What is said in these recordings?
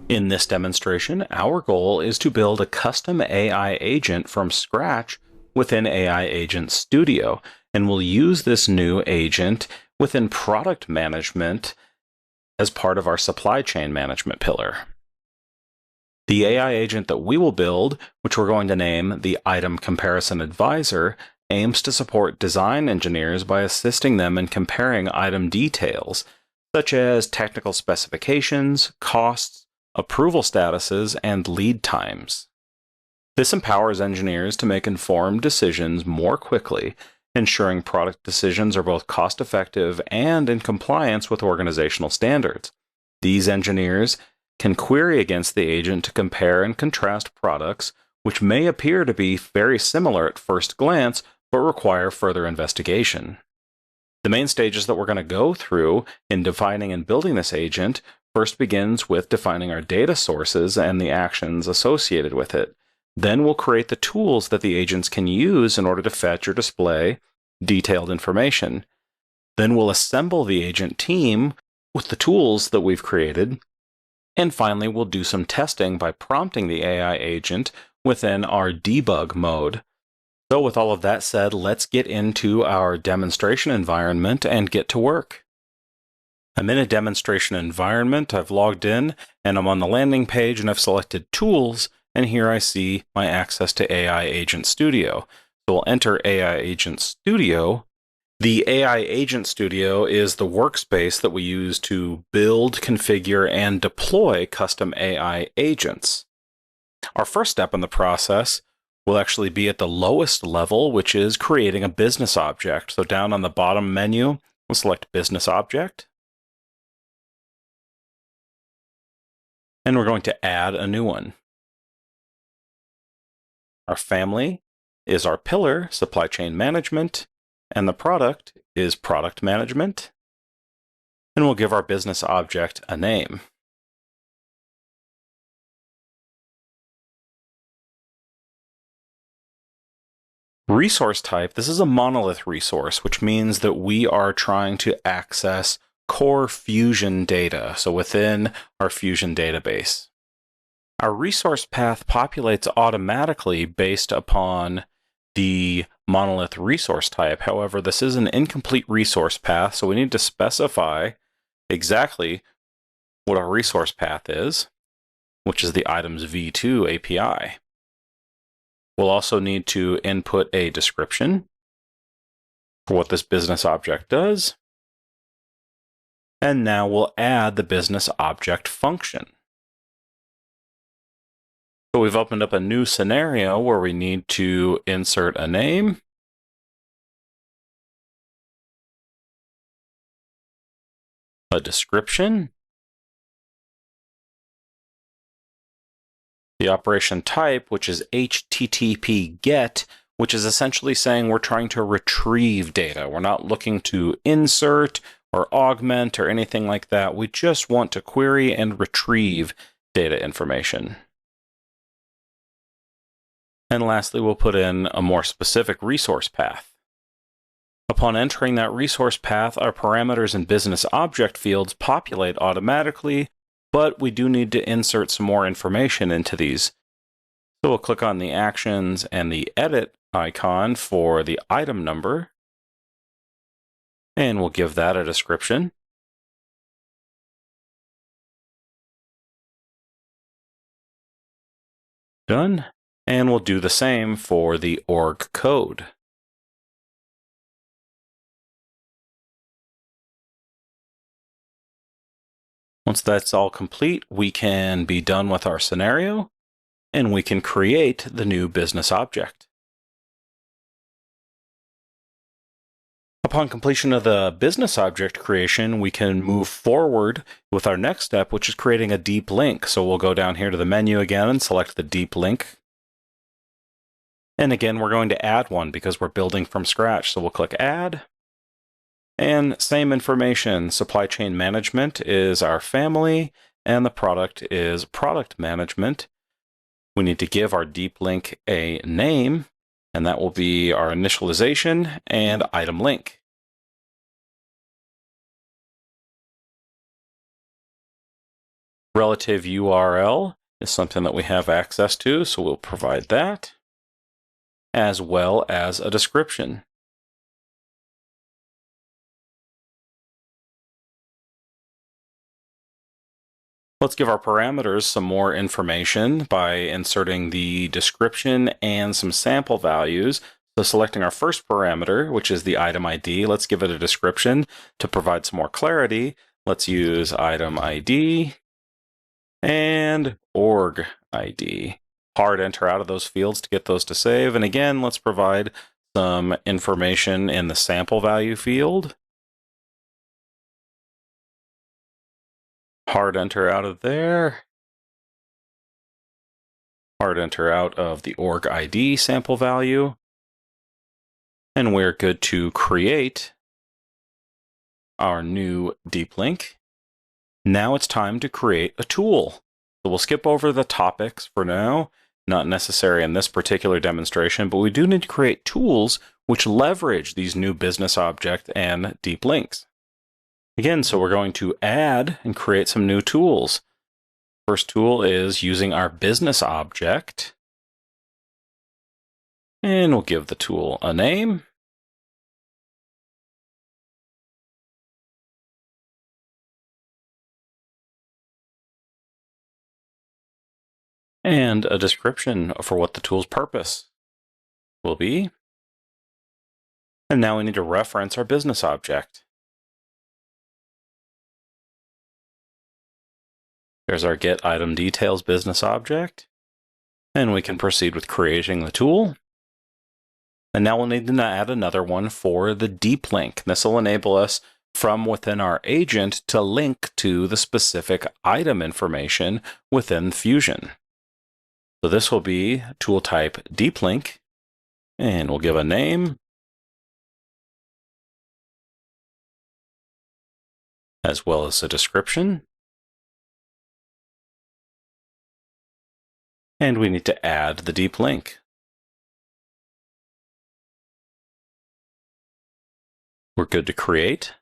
In this demonstration, our goal is to build a custom AI agent from scratch within AI Agent Studio, and we'll use this new agent within product management as part of our supply chain management pillar. The AI agent that we will build, which we're going to name the Item Comparison Advisor, aims to support design engineers by assisting them in comparing item details, such as technical specifications, costs, approval statuses, and lead times. This empowers engineers to make informed decisions more quickly, ensuring product decisions are both cost-effective and in compliance with organizational standards. These engineers can query against the agent to compare and contrast products which may appear to be very similar at first glance, but require further investigation. The main stages that we're going to go through in defining and building this agent first begins with defining our data sources and the actions associated with it. Then we'll create the tools that the agents can use in order to fetch or display detailed information. Then we'll assemble the agent team with the tools that we've created. And finally, we'll do some testing by prompting the AI agent within our debug mode. So with all of that said, let's get into our demonstration environment and get to work. I'm in a demonstration environment, I've logged in, and I'm on the landing page and I've selected Tools, and here I see my access to AI Agent Studio. So we'll enter AI Agent Studio. The AI Agent Studio is the workspace that we use to build, configure, and deploy custom AI agents. Our first step in the process will actually be at the lowest level, which is creating a business object. So down on the bottom menu, we'll select Business Object. And we're going to add a new one. Our family is our pillar, Supply Chain Management, and the product is Product Management. And we'll give our business object a name. Resource type, this is a monolith resource, which means that we are trying to access core Fusion data, so within our Fusion database. Our resource path populates automatically based upon the monolith resource type. However, this is an incomplete resource path, so we need to specify exactly what our resource path is, which is the items v2 API. We'll also need to input a description for what this business object does. And now we'll add the business object function. So we've opened up a new scenario where we need to insert a name. A description. The operation type, which is HTTP GET, which is essentially saying we're trying to retrieve data. We're not looking to insert or augment or anything like that. We just want to query and retrieve data information. And lastly, we'll put in a more specific resource path. Upon entering that resource path, our parameters and business object fields populate automatically, but we do need to insert some more information into these. So we'll click on the actions and the edit icon for the item number, and we'll give that a description. Done. And we'll do the same for the org code. Once that's all complete, we can be done with our scenario, and we can create the new business object. Upon completion of the business object creation, we can move forward with our next step, which is creating a deep link. So we'll go down here to the menu again and select the deep link. And again, we're going to add one because we're building from scratch. So we'll click Add. And same information, Supply Chain Management is our family, and the product is Product Management. We need to give our deep link a name, and that will be our initialization and item link. Relative URL is something that we have access to, so we'll provide that, as well as a description. Let's give our parameters some more information by inserting the description and some sample values. So selecting our first parameter, which is the item ID, let's give it a description to provide some more clarity. Let's use item ID and org ID. Hard enter out of those fields to get those to save. And again, let's provide some information in the sample value field. Hard enter out of there. Hard enter out of the org ID sample value. And we're good to create our new deep link. Now it's time to create a tool. So we'll skip over the topics for now, not necessary in this particular demonstration, but we do need to create tools which leverage these new business object and deep links. Again, so we're going to add and create some new tools. First tool is using our business object. And we'll give the tool a name. And a description for what the tool's purpose will be. And now we need to reference our business object. There's our get item details business object. And we can proceed with creating the tool. And now we'll need to add another one for the deep link. This will enable us from within our agent to link to the specific item information within Fusion. So this will be tool type deep link, and we'll give a name, as well as a description. And we need to add the deep link. We're good to create.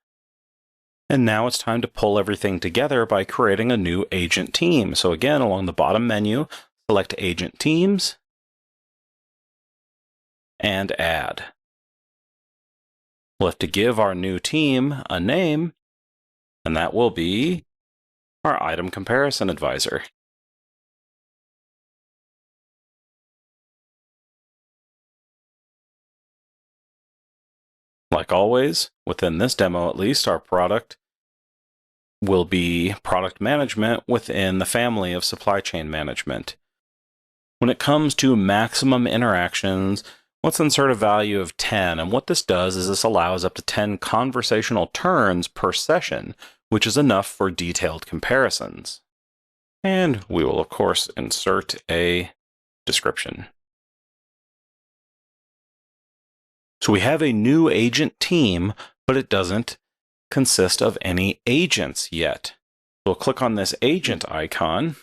And now it's time to pull everything together by creating a new agent team. So again, along the bottom menu, select Agent Teams and Add. We'll have to give our new team a name, and that will be our Item Comparison Advisor. Like always, within this demo at least, our product will be product management within the family of supply chain management. When it comes to maximum interactions, let's insert a value of 10. And what this does is this allows up to 10 conversational turns per session, which is enough for detailed comparisons. And we will, of course, insert a description. So we have a new agent team, but it doesn't consist of any agents yet. We'll click on this agent icon.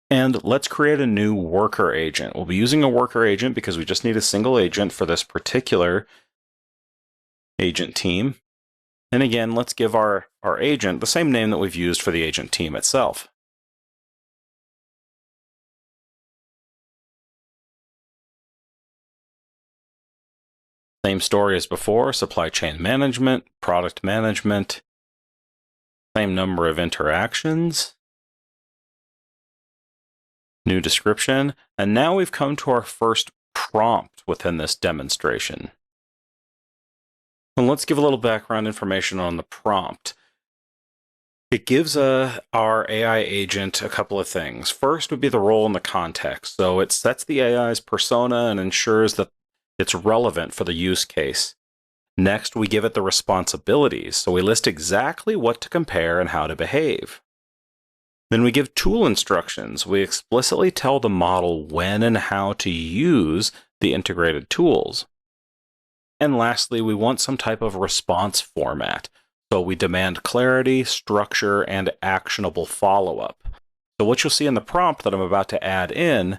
And let's create a new worker agent. We'll be using a worker agent because we just need a single agent for this particular agent team. And again, let's give our agent the same name that we've used for the agent team itself. Same story as before, supply chain management, product management, same number of interactions. New description, and now we've come to our first prompt within this demonstration. And let's give a little background information on the prompt. It gives our AI agent a couple of things. First would be the role in the context. So it sets the AI's persona and ensures that it's relevant for the use case. Next, we give it the responsibilities. So we list exactly what to compare and how to behave. Then we give tool instructions. We explicitly tell the model when and how to use the integrated tools. And lastly, we want some type of response format. So we demand clarity, structure, and actionable follow-up. So what you'll see in the prompt that I'm about to add in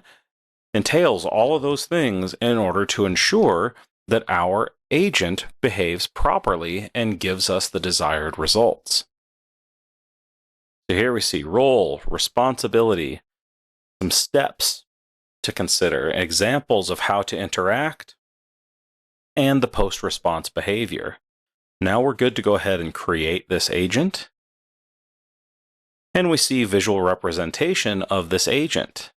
entails all of those things in order to ensure that our agent behaves properly and gives us the desired results. So here we see role, responsibility, some steps to consider, examples of how to interact, and the post-response behavior. Now we're good to go ahead and create this agent. And we see visual representation of this agent.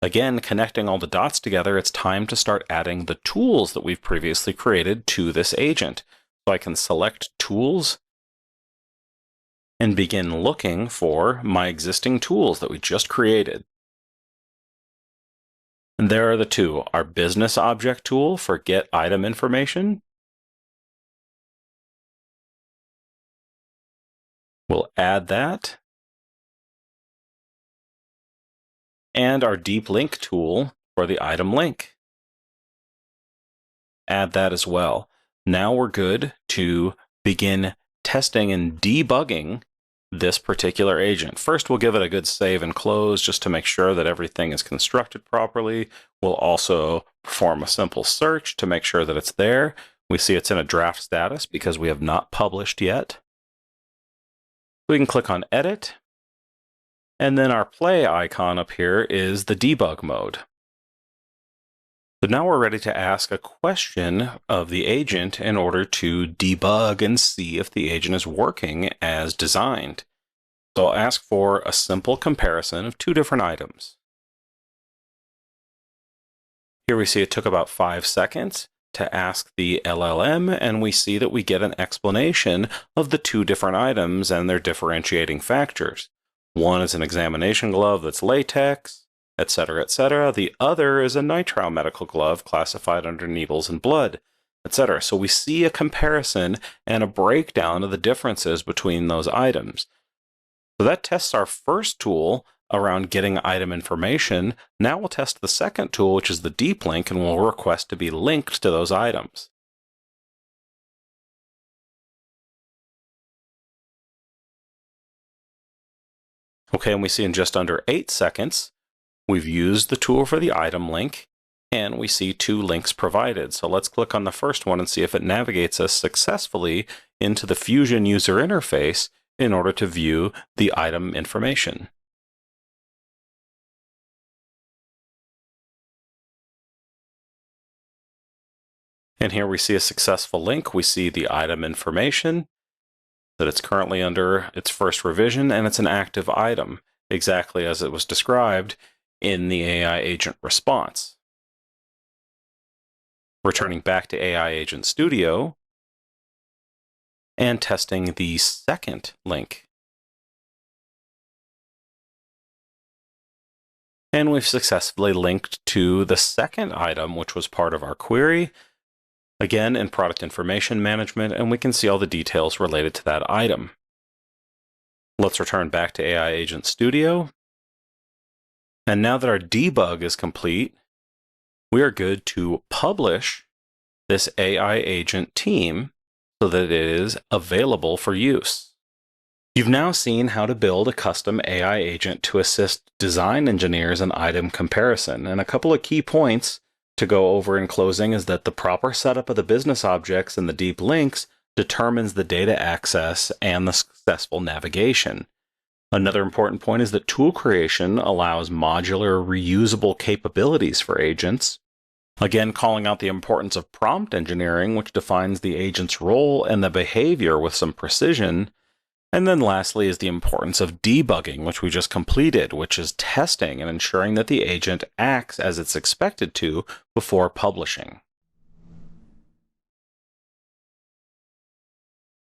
Again, connecting all the dots together, it's time to start adding the tools that we've previously created to this agent. So I can select tools and begin looking for my existing tools that we just created. And there are the two, our business object tool for get item information. We'll add that. And our deep link tool for the item link. Add that as well. Now we're good to begin testing and debugging this particular agent. First, we'll give it a good save and close just to make sure that everything is constructed properly. We'll also perform a simple search to make sure that it's there. We see it's in a draft status because we have not published yet. We can click on Edit. And then our play icon up here is the debug mode. So now we're ready to ask a question of the agent in order to debug and see if the agent is working as designed. So I'll ask for a simple comparison of two different items. Here we see it took about 5 seconds to ask the LLM, and we see that we get an explanation of the two different items and their differentiating factors. One is an examination glove that's latex, etc., etc. The other is a nitrile medical glove classified under needles and blood, etc. So we see a comparison and a breakdown of the differences between those items. So that tests our first tool around getting item information. Now we'll test the second tool, which is the deep link, and we'll request to be linked to those items. Okay, and we see in just under 8 seconds, we've used the tool for the item link, and we see 2 links provided. So let's click on the first one and see if it navigates us successfully into the Fusion user interface in order to view the item information. And here we see a successful link. We see the item information, that it's currently under its first revision, and it's an active item, exactly as it was described in the AI agent response. Returning back to AI Agent Studio and testing the second link. And we've successfully linked to the second item, which was part of our query, again in product information management, and we can see all the details related to that item. Let's return back to AI Agent Studio. And now that our debug is complete, we are good to publish this AI agent team so that it is available for use. You've now seen how to build a custom AI agent to assist design engineers in item comparison. And a couple of key points to go over in closing is that the proper setup of the business objects and the deep links determines the data access and the successful navigation. Another important point is that tool creation allows modular, reusable capabilities for agents. Again, calling out the importance of prompt engineering, which defines the agent's role and the behavior with some precision. And then lastly is the importance of debugging, which we just completed, which is testing and ensuring that the agent acts as it's expected to before publishing.